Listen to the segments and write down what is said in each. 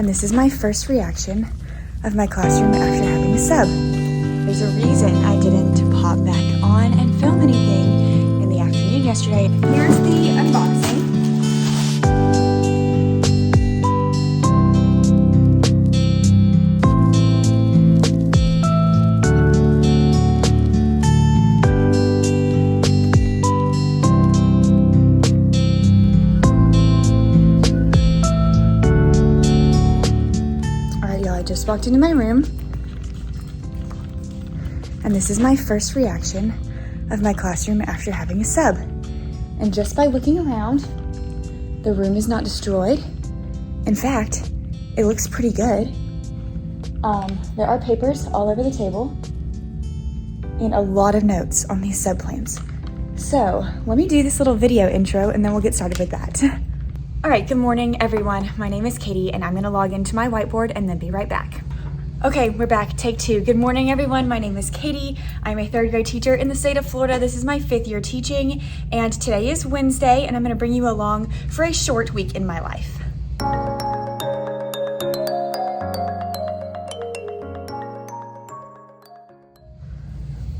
And this is my first reaction of my classroom after having a sub. There's a reason I didn't pop back on and film anything in the afternoon yesterday. Here's the unboxing. I just walked into my room, and this is my first reaction of my classroom after having a sub. And just by looking around, the room is not destroyed. In fact, it looks pretty good. There are papers all over the table and a lot of notes on these sub plans. So let me do this little video intro and then we'll get started with that. All right, good morning, everyone. My name is Katie, and I'm gonna log into my whiteboard and then be right back. Okay, we're back, take two. Good morning, everyone. My name is Katie. I'm a third grade teacher in the state of Florida. This is my 5th year teaching, and today is Wednesday, and I'm gonna bring you along for a short week in my life.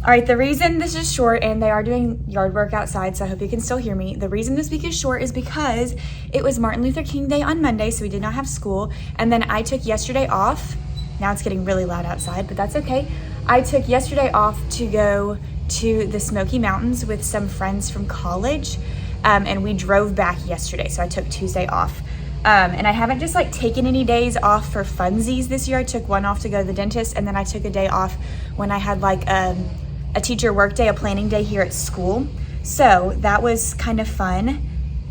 All right, the reason this is short, and they are doing yard work outside, so I hope you can still hear me. The reason this week is short is because it was Martin Luther King Day on Monday, so we did not have school. And then I took yesterday off. Now it's getting really loud outside, but that's okay. I took yesterday off to go to the Smoky Mountains with some friends from college, and we drove back yesterday, so I took Tuesday off. And I haven't just like taken any days off for funsies this year. I took one off to go to the dentist, and then I took a day off when I had like a teacher work day, a planning day here at school. So that was kind of fun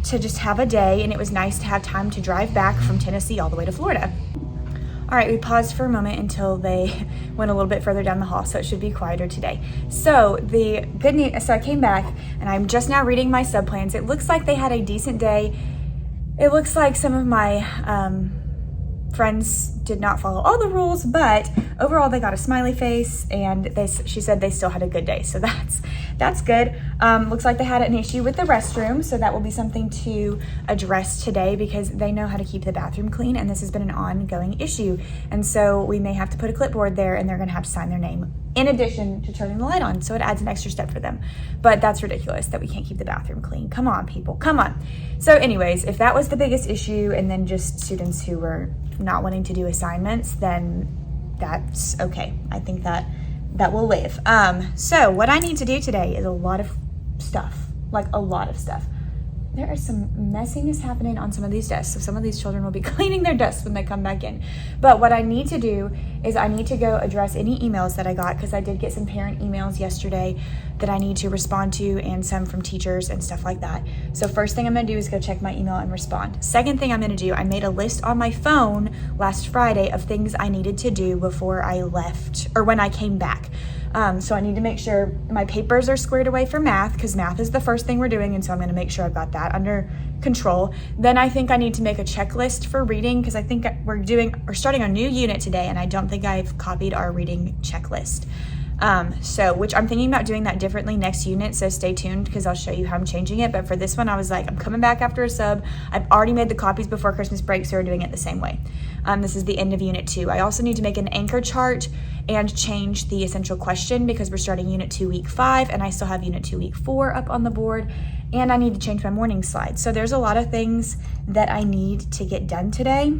to just have a day, and it was nice to have time to drive back from Tennessee all the way to Florida. All right, we paused for a moment until they went a little bit further down the hall, so it should be quieter today. So the good news, so I came back and I'm just now reading my sub plans. It looks like they had a decent day. It looks like some of my friends did not follow all the rules, but overall they got a smiley face, and she said they still had a good day, so that's good. Looks like they had an issue with the restroom, so that will be something to address today because they know how to keep the bathroom clean, and this has been an ongoing issue, and so we may have to put a clipboard there, and they're going to have to sign their name in addition to turning the light on, so it adds an extra step for them. But that's ridiculous that we can't keep the bathroom clean. Come on, people, come on. So anyways, if that was the biggest issue, and then just students who were not wanting to do assignments, then that's okay. I think that will live. So what I need to do today is a lot of stuff, like a lot of stuff. There is some messiness happening on some of these desks, so some of these children will be cleaning their desks when they come back in. But what I need to do is I need to go address any emails that I got, because I did get some parent emails yesterday that I need to respond to, and some from teachers and stuff like that. So first thing I'm gonna do is go check my email and respond. Second thing I'm gonna do, I made a list on my phone last Friday of things I needed to do before I left, or when I came back. So I need to make sure my papers are squared away for math, because math is the first thing we're doing, and so I'm going to make sure I've got that under control. Then I think I need to make a checklist for reading, because I think we're starting a new unit today, and I don't think I've copied our reading checklist. Which I'm thinking about doing that differently next unit, so stay tuned because I'll show you how I'm changing it. But for this one, I was like, I'm coming back after a sub. I've already made the copies before Christmas break, so we're doing it the same way. This is the end of unit 2. I also need to make an anchor chart and change the essential question because we're starting unit 2 week 5, and I still have unit 2 week 4 up on the board, and I need to change my morning slide. So there's a lot of things that I need to get done today.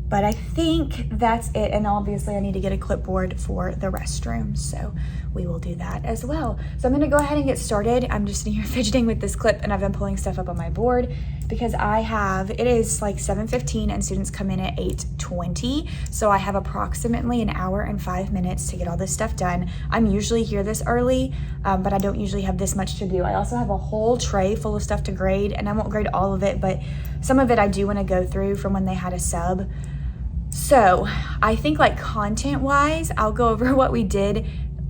But I think that's it, and obviously I need to get a clipboard for the restroom, so we will do that as well. So I'm gonna go ahead and get started. I'm just sitting here fidgeting with this clip, and I've been pulling stuff up on my board because it is like 7:15 and students come in at 8:20, so I have approximately an hour and 5 minutes to get all this stuff done. I'm usually here this early, but I don't usually have this much to do. I also have a whole tray full of stuff to grade, and I won't grade all of it, but some of it I do wanna go through from when they had a sub. So I think like content wise, I'll go over what we did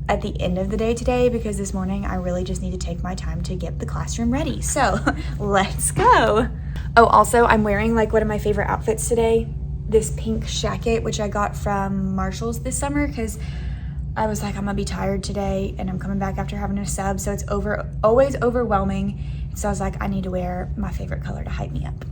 at the end of the day today, because this morning I really just need to take my time to get the classroom ready. So let's go. Oh, also I'm wearing like one of my favorite outfits today, this pink jacket, which I got from Marshall's this summer, because I was like, I'm gonna be tired today and I'm coming back after having a sub, so it's always overwhelming. So I was like, I need to wear my favorite color to hype me up.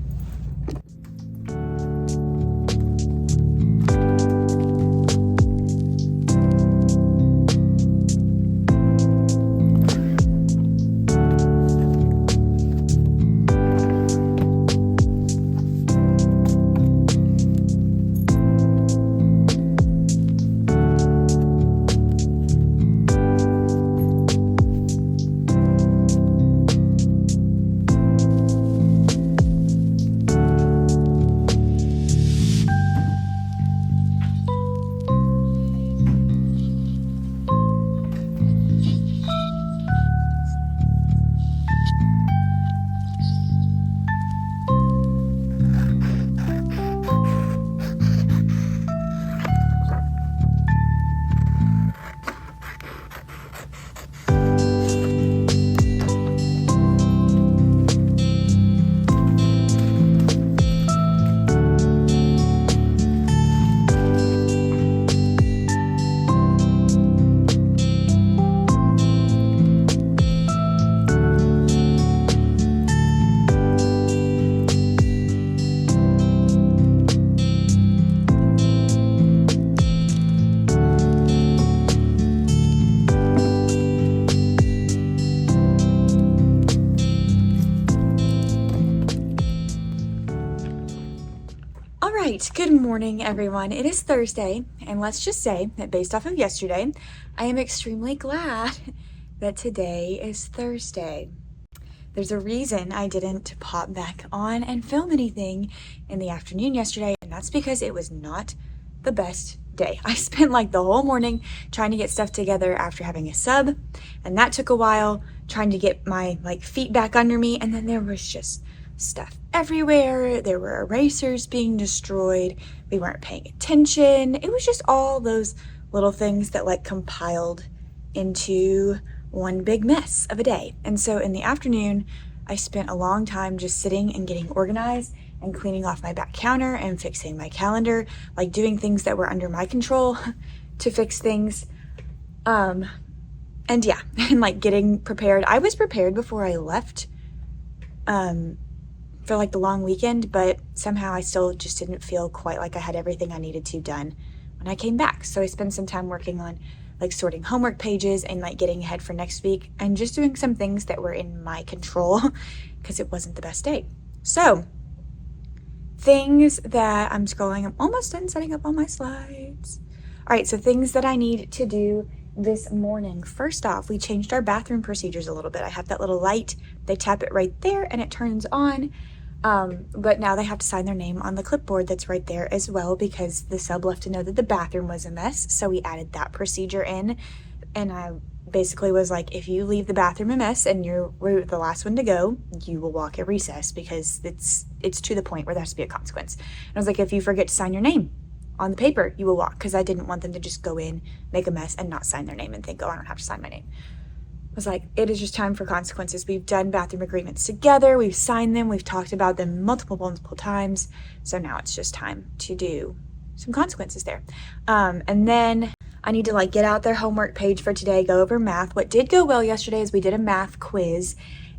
right, good morning, everyone. It is Thursday, and let's just say that based off of yesterday, I am extremely glad that today is Thursday. There's a reason I didn't pop back on and film anything in the afternoon yesterday, and that's because it was not the best day. I spent like the whole morning trying to get stuff together after having a sub, and that took a while trying to get my feet back under me, and then there was just stuff everywhere. There were erasers being destroyed. We weren't paying attention. It was just all those little things that compiled into one big mess of a day. And so in the afternoon, I spent a long time just sitting and getting organized and cleaning off my back counter and fixing my calendar, doing things that were under my control to fix things. And yeah, and getting prepared. I was prepared before I left for the long weekend, but somehow I still just didn't feel quite like I had everything I needed to done when I came back. So I spent some time working on sorting homework pages and getting ahead for next week and just doing some things that were in my control because it wasn't the best day. So things that I'm scrolling, I'm almost done setting up all my slides. All right, so things that I need to do this morning. First off, we changed our bathroom procedures a little bit. I have that little light. They tap it right there and it turns on. But now they have to sign their name on the clipboard that's right there as well because the sub left to know that the bathroom was a mess. So we added that procedure in. And I basically was like, if you leave the bathroom a mess and you're the last one to go, you will walk at recess because it's to the point where there has to be a consequence. And I was like, if you forget to sign your name on the paper, you will walk, because I didn't want them to just go in, make a mess, and not sign their name and think, oh, I don't have to sign my name. I was like, it is just time for consequences. We've done bathroom agreements together. We've signed them. We've talked about them multiple times. So now it's just time to do some consequences there. And then I need to get out their homework page for today, go over math. What did go well yesterday is we did a math quiz,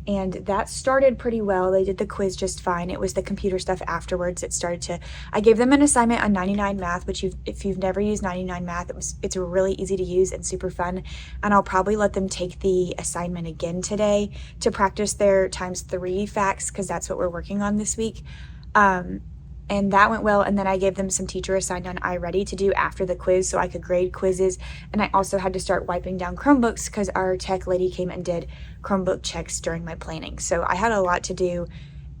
and that started pretty well. They did the quiz just fine. It was the computer stuff afterwards that started to, I gave them an assignment on 99 Math, which if you've never used 99 Math, it's really easy to use and super fun. And I'll probably let them take the assignment again today to practice their ×3 facts, because that's what we're working on this week. And that went well. And then I gave them some teacher assigned on iReady to do after the quiz so I could grade quizzes. And I also had to start wiping down Chromebooks because our tech lady came and did Chromebook checks during my planning. So I had a lot to do.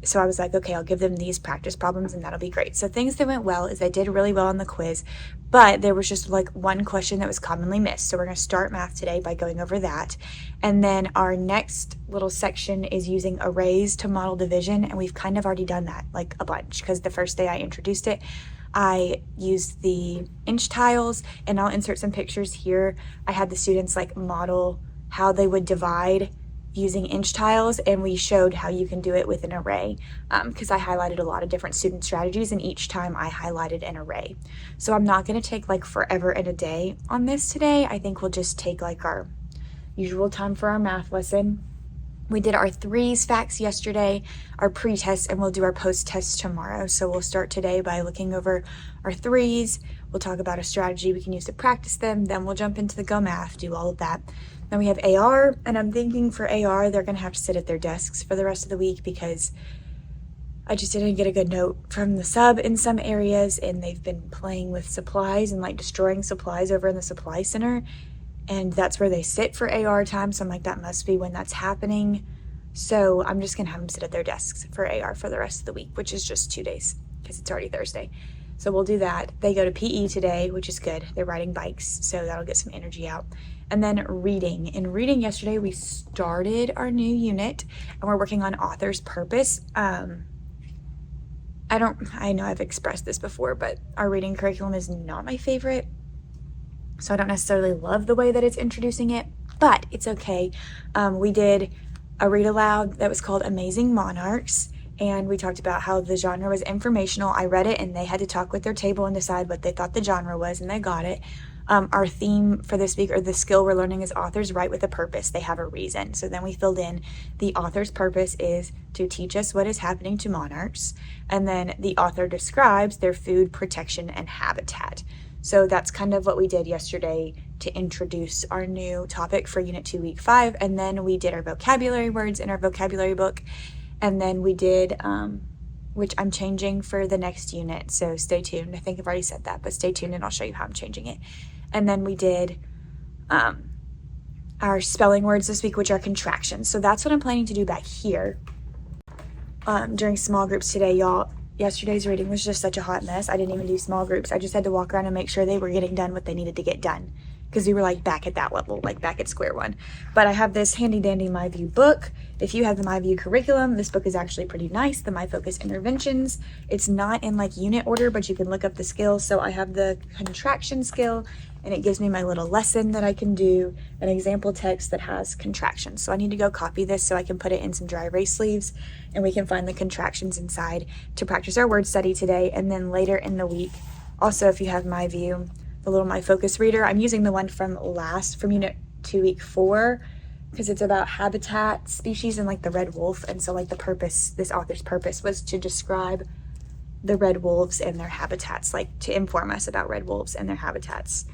So I was like, okay, I'll give them these practice problems and that'll be great. So things that went well is I did really well on the quiz, but there was just one question that was commonly missed. So we're going to start math today by going over that. And then our next little section is using arrays to model division. And we've kind of already done that a bunch, because the first day I introduced it, I used the inch tiles, and I'll insert some pictures here. I had the students model how they would divide using inch tiles, and we showed how you can do it with an array, because I highlighted a lot of different student strategies, and each time I highlighted an array. So I'm not going to take forever and a day on this today. I think we'll just take our usual time for our math lesson. We did our 3s facts yesterday, our pre-test, and we'll do our post-test tomorrow. So we'll start today by looking over our 3s. We'll talk about a strategy we can use to practice them. Then we'll jump into the Go Math, do all of that. Then we have AR, and I'm thinking for AR, they're going to have to sit at their desks for the rest of the week because I just didn't get a good note from the sub in some areas, and they've been playing with supplies and destroying supplies over in the supply center. And that's where they sit for AR time. So I'm like, that must be when that's happening. So I'm just going to have them sit at their desks for AR for the rest of the week, which is just 2 days because it's already Thursday. So we'll do that. They go to PE today, which is good. They're riding bikes, so that'll get some energy out. And then reading. In reading yesterday, we started our new unit, and we're working on author's purpose. I know I've expressed this before, but our reading curriculum is not my favorite. So I don't necessarily love the way that it's introducing it, but it's okay. We did a read aloud that was called Amazing Monarchs, and we talked about how the genre was informational. I read it, and they had to talk with their table and decide what they thought the genre was, and they got it. Our theme for this week, or the skill we're learning, is authors write with a purpose. They have a reason. So then we filled in the author's purpose is to teach us what is happening to monarchs. And then the author describes their food, protection, and habitat. So that's kind of what we did yesterday to introduce our new topic for Unit 2, Week 5. And then we did our vocabulary words in our vocabulary book. And then we did which I'm changing for the next unit. So stay tuned. I think I've already said that, but stay tuned and I'll show you how I'm changing it. And then we did our spelling words this week, which are contractions. So that's what I'm planning to do back here during small groups today, y'all. Yesterday's reading was just such a hot mess. I didn't even do small groups. I just had to walk around and make sure they were getting done what they needed to get done, because we were like back at that level, like back at square one. But I have this handy dandy MyView book. If you have the MyView curriculum, this book is actually pretty nice, the MyFocus Interventions. It's not in like unit order, but you can look up the skills. So I have the contraction skill, and it gives me my little lesson that I can do, an example text that has contractions. So I need to go copy this so I can put it in some dry erase sleeves, and we can find the contractions inside to practice our word study today. And then later in the week, also if you have MyView, the little MyFocus reader, I'm using the one from unit 2, week 4, because it's about habitat, species, and like the red wolf. And so like this author's purpose was to describe the red wolves and their habitats, like to inform us about red wolves and their habitats,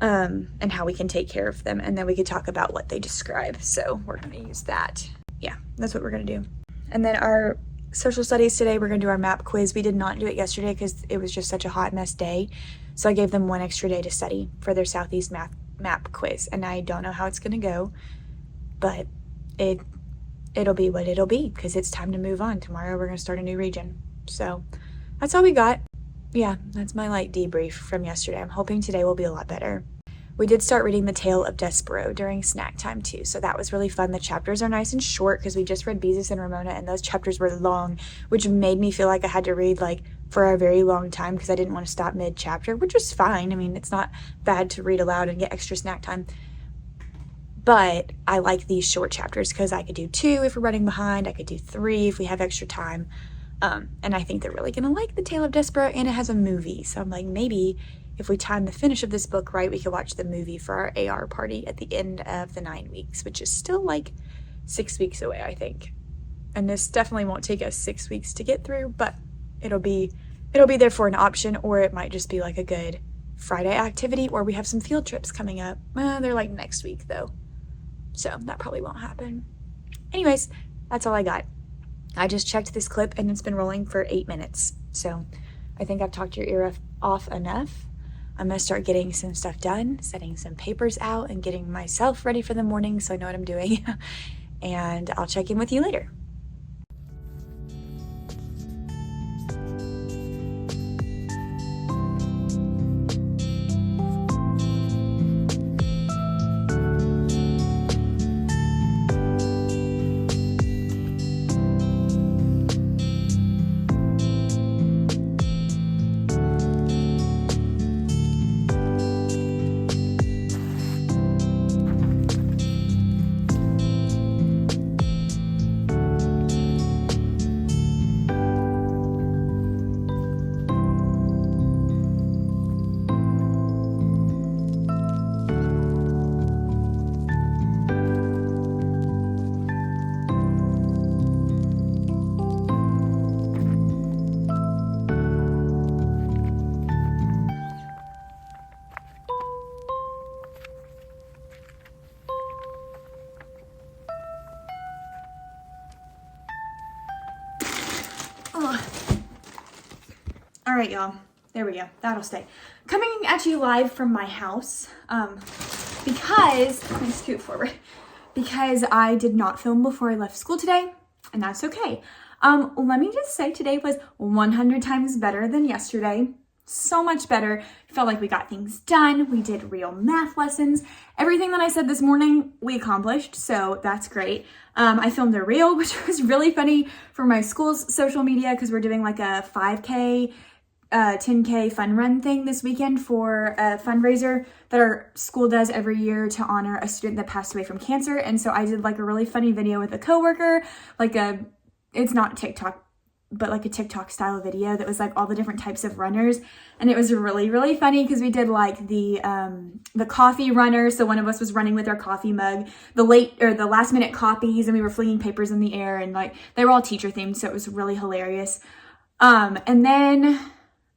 and how we can take care of them. And then we could talk about what they describe. So we're going to use that. Yeah, that's what we're going to do. And then our social studies today, we're going to do our map quiz. We did not do it yesterday because it was just such a hot mess day. So I gave them one extra day to study for their Southeast map quiz. And I don't know how it's going to go, but it'll be what it'll be, because it's time to move on. Tomorrow we're going to start a new region. So that's all we got. Yeah, that's my light debrief from yesterday. I'm hoping today will be a lot better. We did start reading The Tale of Despero during snack time too, so that was really fun. The chapters are nice and short because we just read Beezus and Ramona, and those chapters were long, which made me feel like I had to read like for a very long time because I didn't want to stop mid-chapter, which was fine. I mean, it's not bad to read aloud and get extra snack time. But I like these short chapters because I could do 2 if we're running behind. I could do 3 if we have extra time. And I think they're really going to like The Tale of Despero, and it has a movie. So I'm like, maybe if we time the finish of this book right, we could watch the movie for our AR party at the end of the 9 weeks, which is still like 6 weeks away, I think. And this definitely won't take us 6 weeks to get through, but it'll be there for an option, or it might just be like a good Friday activity, or we have some field trips coming up. They're like next week though, so that probably won't happen. Anyways, that's all I got. I just checked this clip and it's been rolling for 8 minutes. So I think I've talked your ear off enough. I'm going to start getting some stuff done, setting some papers out, and getting myself ready for the morning so I know what I'm doing. And I'll check in with you later. All right, y'all. There we go. That'll stay. Coming at you live from my house, because, let me scoot forward, because I did not film before I left school today, and that's okay. Let me just say today was 100 times better than yesterday. So much better. Felt like we got things done. We did real math lessons. Everything that I said this morning, we accomplished, so that's great. I filmed a reel, which was really funny, for my school's social media, because we're doing like a 5K 10K fun run thing this weekend for a fundraiser that our school does every year to honor a student that passed away from cancer. And so I did like a really funny video with a coworker, it's not TikTok, but like a TikTok style video that was like all the different types of runners. And it was really, really funny because we did like the coffee runner. So one of us was running with our coffee mug, the last minute copies, and we were flinging papers in the air, and like they were all teacher themed. So it was really hilarious. And then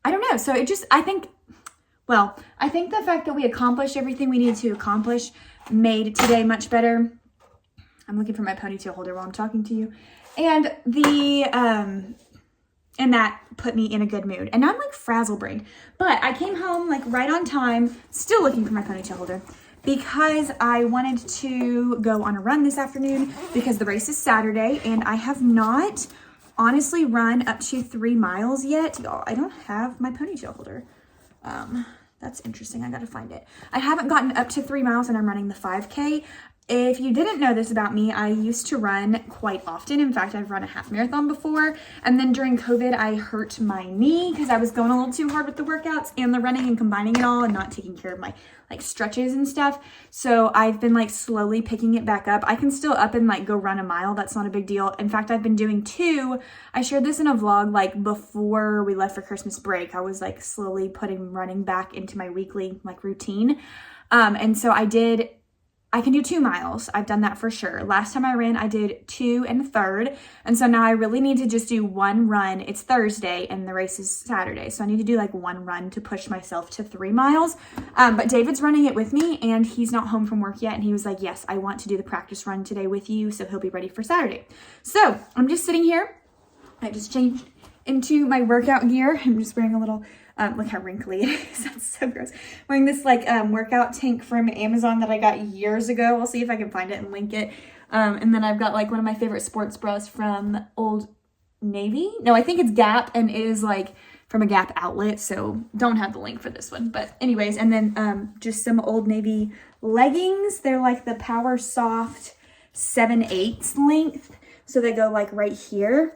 I don't know. So I think the fact that we accomplished everything we needed to accomplish made today much better. I'm looking for my ponytail holder while I'm talking to you. And And that put me in a good mood. And now I'm like frazzle brained. But I came home like right on time, still looking for my ponytail holder, because I wanted to go on a run this afternoon because the race is Saturday and I have not honestly run up to 3 miles yet. Y'all, I don't have my ponytail holder. That's interesting. I gotta find it. I haven't gotten up to 3 miles and I'm running the 5K. If you didn't know this about me, I used to run quite often. In fact, I've run a half marathon before. And then during COVID, I hurt my knee because I was going a little too hard with the workouts and the running and combining it all and not taking care of my like stretches and stuff. So I've been like slowly picking it back up. I can still up and like go run a mile. That's not a big deal. In fact, I've been doing 2. I shared this in a vlog like before we left for Christmas break. I was like slowly putting running back into my weekly like routine. And so I can do 2 miles. I've done that for sure. Last time I ran, I did 2 and 1/3. And so now I really need to just do 1 run. It's Thursday and the race is Saturday. So I need to do like 1 run to push myself to 3 miles. But David's running it with me and he's not home from work yet. And he was like, yes, I want to do the practice run today with you. So he'll be ready for Saturday. So I'm just sitting here. I just changed into my workout gear. I'm just wearing a little, look how wrinkly it is. That's so gross. Wearing this like workout tank from Amazon that I got years ago. I'll see if I can find it and link it. And then I've got like one of my favorite sports bras from Old Navy. No, I think it's Gap and it is like from a Gap outlet. So don't have the link for this one. But anyways, and then just some Old Navy leggings. They're like the Power Soft 7/8 length. So they go like right here,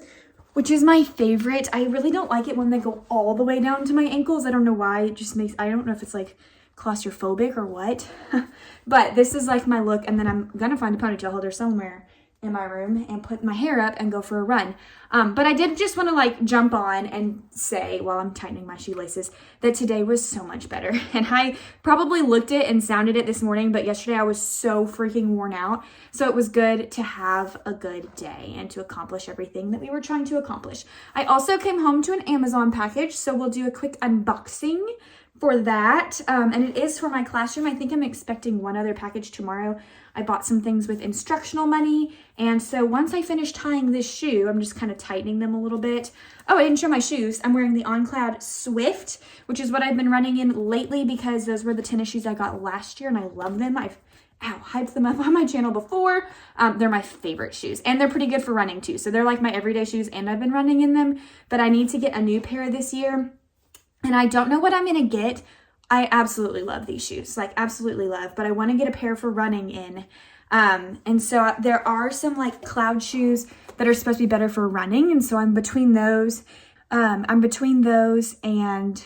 which is my favorite. I really don't like it when they go all the way down to my ankles. I don't know why. It just makes, I don't know if it's like claustrophobic or what. But this is like my look. And then I'm going to find a ponytail holder somewhere in my room and put my hair up and go for a run. But I did just want to like jump on and say while I'm tightening my shoelaces that today was so much better. And I probably looked it and sounded it this morning, but yesterday I was so freaking worn out. So it was good to have a good day and to accomplish everything that we were trying to accomplish. I also came home to an Amazon package, so we'll do a quick unboxing for that. And it is for my classroom. I think I'm expecting one other package tomorrow. I bought some things with instructional money. And so once I finish tying this shoe, I'm just kind of tightening them a little bit. Oh, I didn't show my shoes. I'm wearing the On Cloud Swift, which is what I've been running in lately because those were the tennis shoes I got last year and I love them. I've hyped them up on my channel before. They're my favorite shoes and they're pretty good for running too. So they're like my everyday shoes and I've been running in them, but I need to get a new pair this year. And I don't know what I'm going to get. I absolutely love these shoes, like absolutely love, but I want to get a pair for running in. And so there are some like Cloud shoes that are supposed to be better for running. And so I'm between those and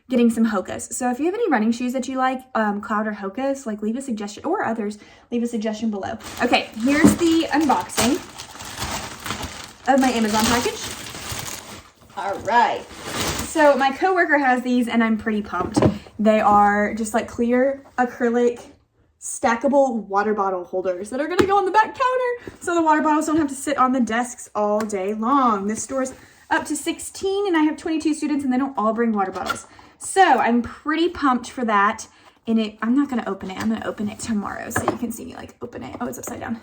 getting some Hokas. So if you have any running shoes that you like, Cloud or Hokas, like leave a suggestion, or others, leave a suggestion below. Okay, here's the unboxing of my Amazon package. All right. So my coworker has these and I'm pretty pumped. They are just like clear acrylic stackable water bottle holders that are gonna go on the back counter so the water bottles don't have to sit on the desks all day long. This store's up to 16 and I have 22 students and they don't all bring water bottles. So I'm pretty pumped for that. And I'm not gonna open it. I'm gonna open it tomorrow so you can see me like open it. Oh, it's upside down.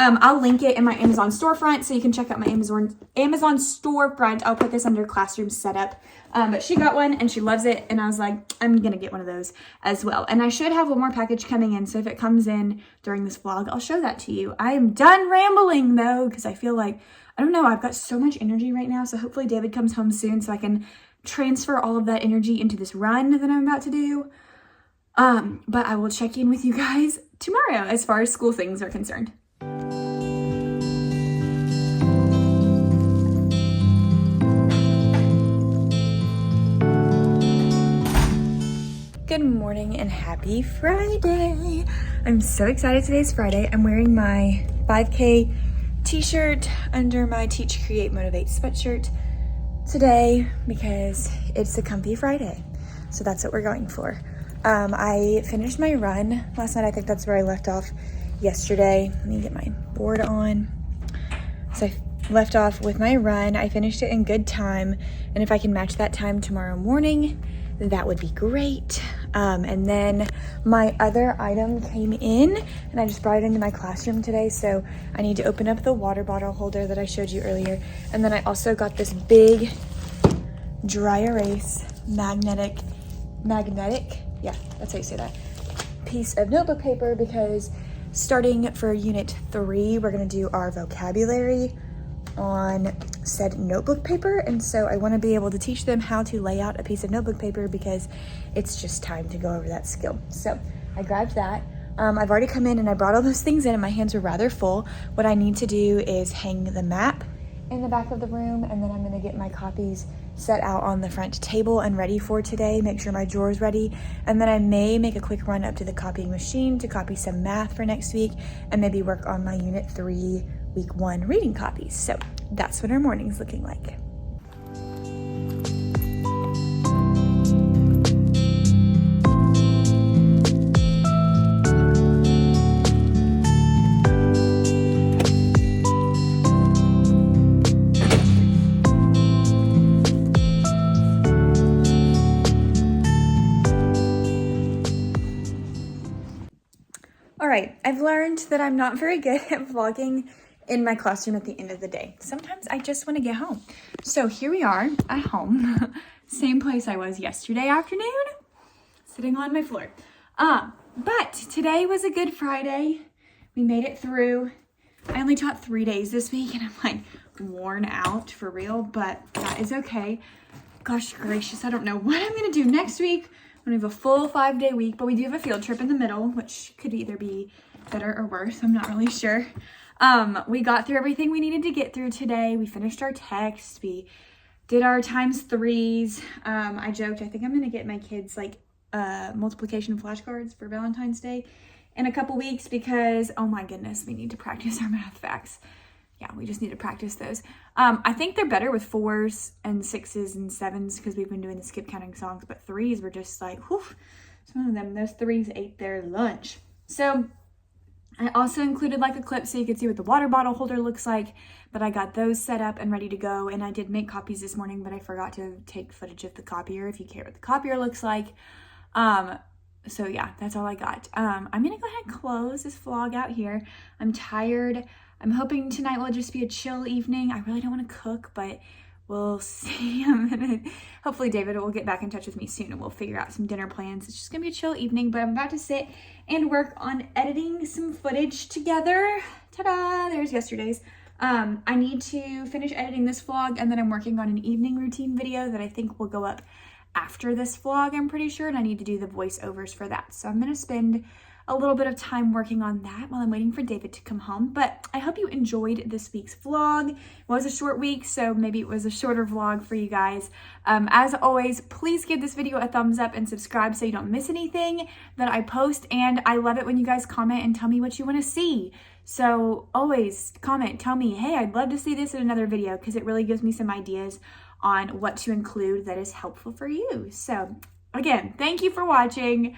I'll link it in my Amazon storefront so you can check out my Amazon storefront. I'll put this under classroom setup. But she got one and she loves it. And I was like, I'm going to get one of those as well. And I should have one more package coming in. So if it comes in during this vlog, I'll show that to you. I am done rambling though, because I feel like, I don't know, I've got so much energy right now. So hopefully David comes home soon so I can transfer all of that energy into this run that I'm about to do. But I will check in with you guys tomorrow as far as school things are concerned. Good morning and happy Friday. I'm so excited today's Friday. I'm wearing my 5K t-shirt under my Teach, Create, Motivate sweatshirt today because it's a comfy Friday. So that's what we're going for. I finished my run last night. I think that's where I left off yesterday. Let me get my board on. So I left off with my run. I finished it in good time. And if I can match that time tomorrow morning, that would be great. And then my other item came in and I just brought it into my classroom today. So I need to open up the water bottle holder that I showed you earlier. And then I also got this big dry erase magnetic, yeah, that's how you say that, piece of notebook paper, because starting for unit 3, we're gonna do our vocabulary on said notebook paper. And so I wanna be able to teach them how to lay out a piece of notebook paper because it's just time to go over that skill. So I grabbed that. I've already come in and I brought all those things in and my hands are rather full. What I need to do is hang the map in the back of the room, and then I'm gonna get my copies set out on the front table and ready for today, make sure my drawer's ready, and then I may make a quick run up to the copying machine to copy some math for next week and maybe work on my unit 3 week 1 reading copies. So that's what our morning's looking like. All right, I've learned that I'm not very good at vlogging in my classroom at the end of the day. Sometimes I just want to get home. So here we are at home, same place I was yesterday afternoon, sitting on my floor. But today was a good Friday. We made it through. I only taught 3 days this week and I'm like worn out for real, but that is okay. Gosh gracious, I don't know what I'm gonna do next week. We have a full 5-day week, but we do have a field trip in the middle, which could either be better or worse. I'm not really sure. We got through everything we needed to get through today. We finished our text. We did our ×3s. I joked, I think I'm gonna get my kids like multiplication flashcards for Valentine's Day in a couple weeks because, oh my goodness, we need to practice our math facts. Yeah, we just need to practice those. I think they're better with 4s and 6s and 7s because we've been doing the skip counting songs, but 3s were just like, whew, some of them, those 3s ate their lunch. So I also included like a clip so you could see what the water bottle holder looks like, but I got those set up and ready to go. And I did make copies this morning, but I forgot to take footage of the copier if you care what the copier looks like. So yeah, that's all I got. I'm gonna go ahead and close this vlog out here. I'm tired. I'm hoping tonight will just be a chill evening. I really don't want to cook, but we'll see. Hopefully David will get back in touch with me soon and we'll figure out some dinner plans. It's just gonna be a chill evening, but I'm about to sit and work on editing some footage together. Ta-da, there's yesterday's. I need to finish editing this vlog and then I'm working on an evening routine video that I think will go up after this vlog, I'm pretty sure, and I need to do the voiceovers for that. So I'm gonna spend a little bit of time working on that while I'm waiting for David to come home. But I hope you enjoyed this week's vlog. It was a short week, so maybe it was a shorter vlog for you guys. As always, please give this video a thumbs up and subscribe so you don't miss anything that I post. And I love it when you guys comment and tell me what you want to see. So always comment, tell me, hey, I'd love to see this in another video, because it really gives me some ideas on what to include that is helpful for you. So again, thank you for watching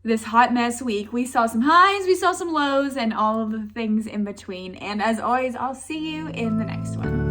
this hot mess week. We saw some highs, we saw some lows, and all of the things in between. And as always, I'll see you in the next one.